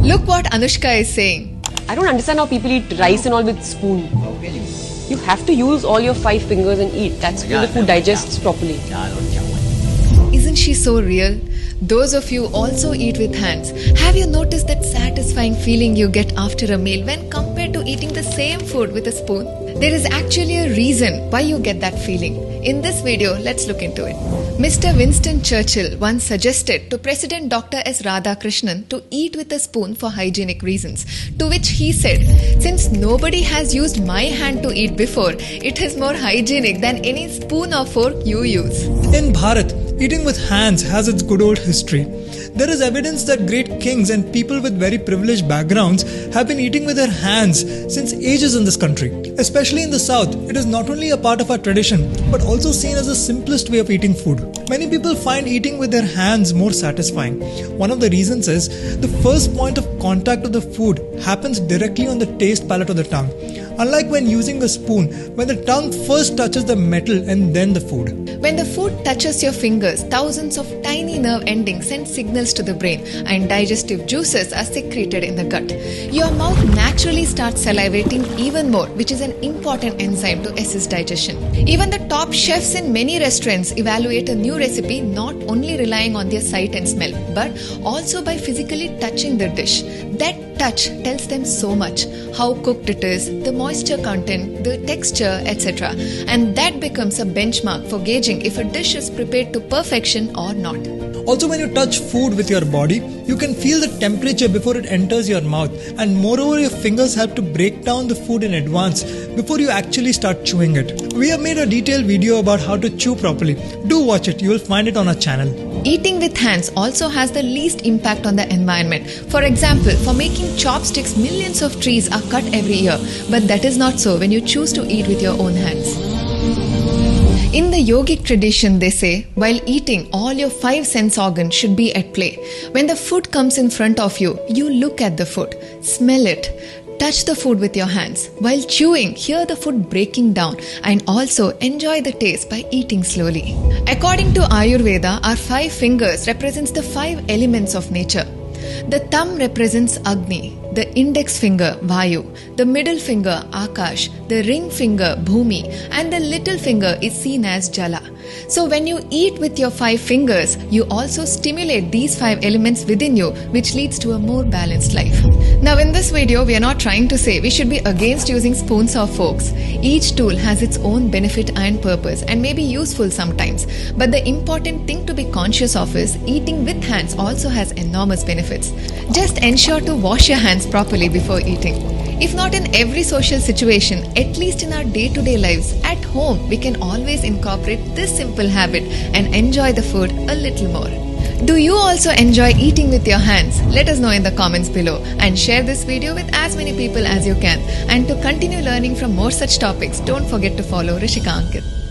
Look what Anushka is saying. I don't understand how people eat rice and all with spoon. How can you? You have to use all your 5 fingers and eat. That's how the food digests properly. Isn't she so real? Those of you also eat with hands. Have you noticed that satisfying feeling you get after a meal when compared to eating the same food with a spoon? There is actually a reason why you get that feeling. In this video, let's look into it. Mr. Winston Churchill once suggested to President Dr. S. Radhakrishnan to eat with a spoon for hygienic reasons, to which he said, "Since nobody has used my hand to eat before, it is more hygienic than any spoon or fork you use." In Bharat, eating with hands has its good old history. There is evidence that great kings and people with very privileged backgrounds have been eating with their hands since ages in this country. Especially in the south, it is not only a part of our tradition, but also seen as the simplest way of eating food. Many people find eating with their hands more satisfying. One of the reasons is the first point of contact of the food happens directly on the taste palate of the tongue. Unlike when using a spoon, when the tongue first touches the metal and then the food. When the food touches your fingers, thousands of tiny nerve endings send signals to the brain and digestive juices are secreted in the gut. Your mouth naturally starts salivating even more, which is an important enzyme to assist digestion. Even the top chefs in many restaurants evaluate a new recipe not only relying on their sight and smell, but also by physically touching the dish. That touch tells them so much: how cooked it is, the moisture content, the texture, etc. And that becomes a benchmark for gauging if a dish is prepared to perfection or not. Also, when you touch food with your body, you can feel the temperature before it enters your mouth, and moreover, your fingers help to break down the food in advance before you actually start chewing it. We have made a detailed video about how to chew properly. Do watch it, you will find it on our channel. Eating with hands also has the least impact on the environment. For example, for making chopsticks, millions of trees are cut every year, but that is not so when you choose to eat with your own hands. In the yogic tradition, they say, while eating, all your 5 sense organs should be at play. When the food comes in front of you, you look at the food, smell it, touch the food with your hands. While chewing, hear the food breaking down and also enjoy the taste by eating slowly. According to Ayurveda, our 5 fingers represents the 5 elements of nature. The thumb represents Agni, the index finger Vayu, the middle finger Akash, the ring finger Bhumi, and the little finger is seen as Jala. So when you eat with your 5 fingers, you also stimulate these 5 elements within you, which leads to a more balanced life. Now in this video, we are not trying to say we should be against using spoons or forks. Each tool has its own benefit and purpose and may be useful sometimes. But the important thing to be conscious of is eating with hands also has enormous benefits. Just ensure to wash your hands properly before eating. If not in every social situation, at least in our day-to-day lives, at home, we can always incorporate this simple habit and enjoy the food a little more. Do you also enjoy eating with your hands? Let us know in the comments below and share this video with as many people as you can. And to continue learning from more such topics, don't forget to follow Rishika Ankit.